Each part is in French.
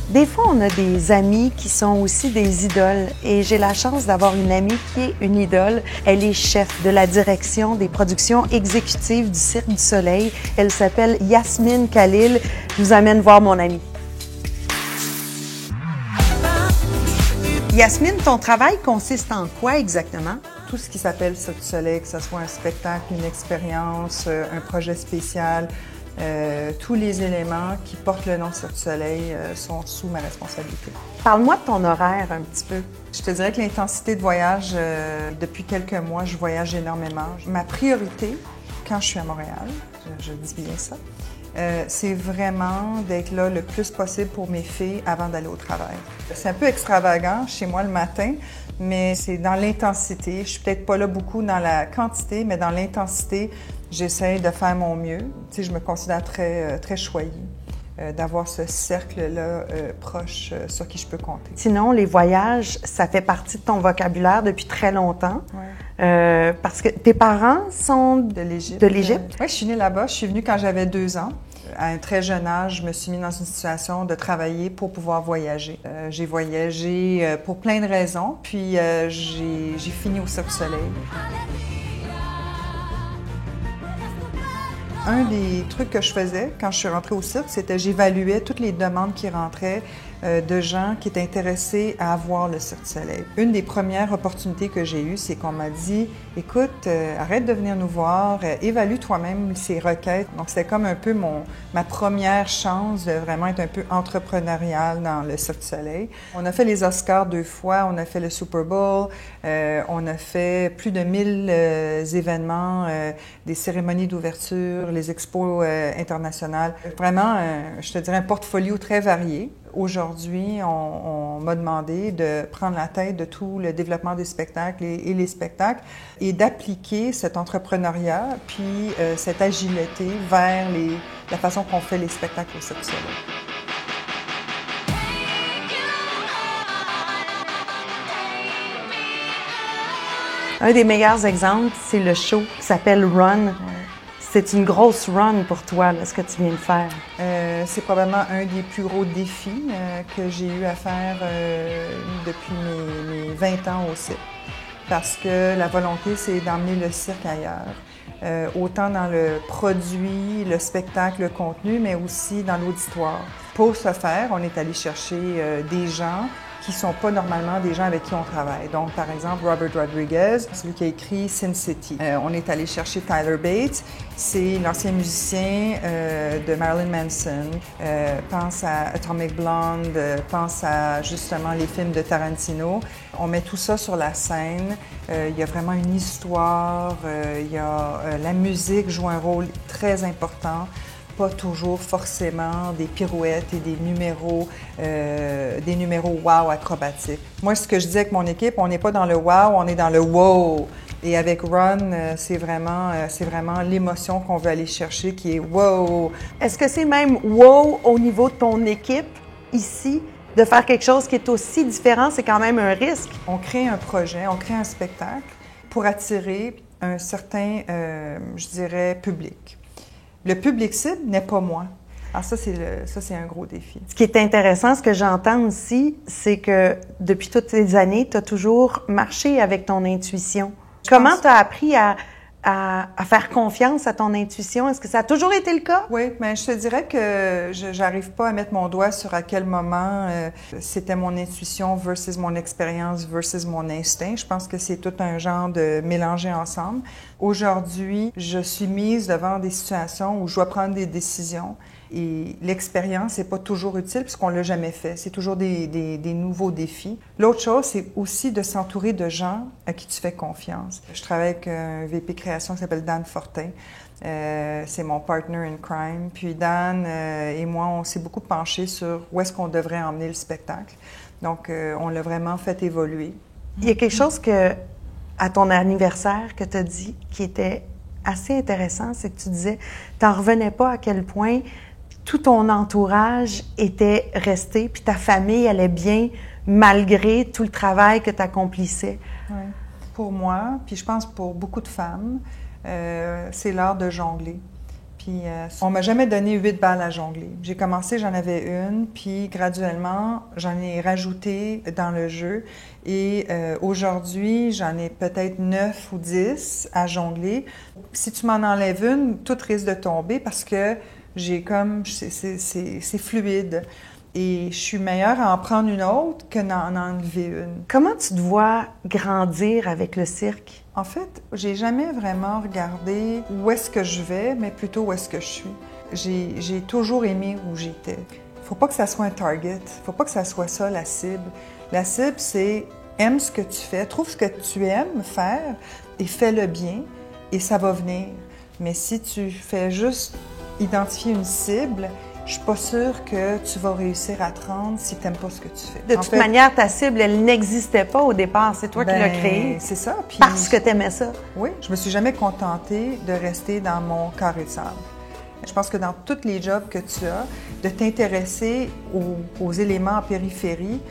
Des fois, on a des amis qui sont aussi des idoles et j'ai la chance d'avoir une amie qui est une idole. Elle est chef de la direction des productions exécutives du Cirque du Soleil. Elle s'appelle Yasmine Khalil. Je vous amène voir mon amie. Yasmine, ton travail consiste en quoi exactement? Tout ce qui s'appelle Cirque du Soleil, que ce soit un spectacle, une expérience, un projet spécial, tous les éléments qui portent le nom Cirque du Soleil sont sous ma responsabilité. Parle-moi de ton horaire un petit peu. Je te dirais que l'intensité de voyage, depuis quelques mois, je voyage énormément. Ma priorité, quand je suis à Montréal, je dis bien ça, c'est vraiment d'être là le plus possible pour mes filles avant d'aller au travail. C'est un peu extravagant chez moi le matin, mais c'est dans l'intensité. Je suis peut-être pas là beaucoup dans la quantité, mais dans l'intensité, j'essaie de faire mon mieux. Tu sais, je me considère très choyée d'avoir ce cercle-là proche sur qui je peux compter. Sinon, les voyages, ça fait partie de ton vocabulaire depuis très longtemps. Ouais. Parce que tes parents sont de l'Égypte. De l'Égypte? Oui, je suis née là-bas. Je suis venue quand j'avais 2 ans. À un très jeune âge, je me suis mise dans une situation de travailler pour pouvoir voyager. J'ai voyagé pour plein de raisons, puis j'ai fini au Cirque du Soleil. Un des trucs que je faisais quand je suis rentrée au cirque, c'était j'évaluais toutes les demandes qui rentraient de gens qui étaient intéressés à avoir le Cirque du Soleil. Une des premières opportunités que j'ai eues, c'est qu'on m'a dit « Écoute, arrête de venir nous voir, évalue toi-même ces requêtes. » Donc, c'était comme un peu ma première chance de vraiment être un peu entrepreneuriale dans le Cirque du Soleil. On a fait les Oscars 2 fois, on a fait le Super Bowl, on a fait plus de 1000 événements, des cérémonies d'ouverture, les expos internationales. Vraiment, je te dirais, un portfolio très varié. Aujourd'hui, on m'a demandé de prendre la tête de tout le développement des spectacles et les spectacles et d'appliquer cet entrepreneuriat puis cette agilité vers la façon qu'on fait les spectacles au Cirque du Soleil. Un des meilleurs exemples, c'est le show qui s'appelle Run. C'est une grosse run pour toi, là, ce que tu viens de faire. C'est probablement un des plus gros défis que j'ai eu à faire depuis mes 20 ans au cirque. Parce que la volonté, c'est d'emmener le cirque ailleurs. Autant dans le produit, le spectacle, le contenu, mais aussi dans l'auditoire. Pour ce faire, on est allé chercher des gens qui ne sont pas normalement des gens avec qui on travaille. Donc, par exemple, Robert Rodriguez, celui qui a écrit Sin City. On est allé chercher Tyler Bates, c'est l'ancien musicien de Marilyn Manson. Pense à Atomic Blonde, pense à justement les films de Tarantino. On met tout ça sur la scène. Il y a vraiment une histoire, la musique joue un rôle très important. Pas toujours forcément des pirouettes et des numéros wow acrobatiques. Moi, ce que je dis avec mon équipe, on n'est pas dans le wow, on est dans le wow. Et avec Run, c'est vraiment l'émotion qu'on veut aller chercher qui est wow. Est-ce que c'est même wow au niveau de ton équipe ici? De faire quelque chose qui est aussi différent, c'est quand même un risque. On crée un projet, on crée un spectacle pour attirer un certain, je dirais, public. Le public cible n'est pas moi. Alors ça, c'est un gros défi. Ce qui est intéressant, ce que j'entends aussi, c'est que depuis toutes ces années, tu as toujours marché avec ton intuition. Comment tu as appris à faire confiance à ton intuition? Est-ce que ça a toujours été le cas? Oui, mais je te dirais que je n'arrive pas à mettre mon doigt sur à quel moment c'était mon intuition versus mon expérience versus mon instinct. Je pense que c'est tout un genre de mélanger ensemble. Aujourd'hui, je suis mise devant des situations où je dois prendre des décisions et l'expérience n'est pas toujours utile puisqu'on ne l'a jamais fait. C'est toujours des nouveaux défis. L'autre chose, c'est aussi de s'entourer de gens à qui tu fais confiance. Je travaille avec un VP création qui s'appelle Dan Fortin. C'est mon partner in crime. Puis Dan et moi, on s'est beaucoup penché sur où est-ce qu'on devrait emmener le spectacle. Donc, on l'a vraiment fait évoluer. Il y a quelque chose à ton anniversaire que tu as dit qui était assez intéressant, c'est que tu disais, tu n'en revenais pas à quel point tout ton entourage était resté, puis ta famille allait bien malgré tout le travail que tu accomplissais. Oui. Pour moi, puis je pense pour beaucoup de femmes, c'est l'art de jongler. Puis Puis on m'a jamais donné 8 balles à jongler. J'ai commencé, j'en avais une, puis graduellement, j'en ai rajouté dans le jeu. Et aujourd'hui, j'en ai peut-être 9 ou 10 à jongler. Si tu m'en enlèves une, tout risque de tomber parce que j'ai comme... c'est fluide. Et je suis meilleure à en prendre une autre que d'en enlever une. Comment tu te vois grandir avec le cirque? En fait, j'ai jamais vraiment regardé où est-ce que je vais, mais plutôt où est-ce que je suis. J'ai toujours aimé où j'étais. Faut pas que ça soit un target. Faut pas que ça soit ça, la cible. La cible, c'est aime ce que tu fais, trouve ce que tu aimes faire et fais-le bien et ça va venir. Mais si tu fais juste identifier une cible, je suis pas sûre que tu vas réussir à te rendre si tu n'aimes pas ce que tu fais. De toute manière, ta cible, elle n'existait pas au départ. C'est toi qui l'as créée. C'est ça. Puis, parce que tu aimais ça. Oui, je me suis jamais contentée de rester dans mon carré de sable. Je pense que dans tous les jobs que tu as, de t'intéresser aux éléments en périphérie,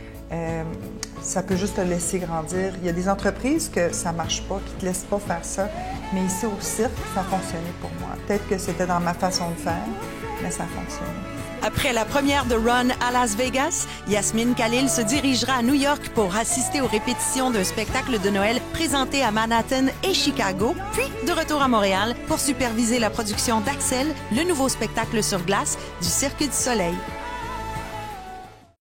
ça peut juste te laisser grandir. Il y a des entreprises que ça ne marche pas, qui ne te laissent pas faire ça. Mais ici, au cirque, ça a fonctionné pour moi. Peut-être que c'était dans ma façon de faire, mais ça a fonctionné. Après la première de Run à Las Vegas, Yasmine Khalil se dirigera à New York pour assister aux répétitions d'un spectacle de Noël présenté à Manhattan et Chicago, puis de retour à Montréal pour superviser la production d'Axel, le nouveau spectacle sur glace du Cirque du Soleil.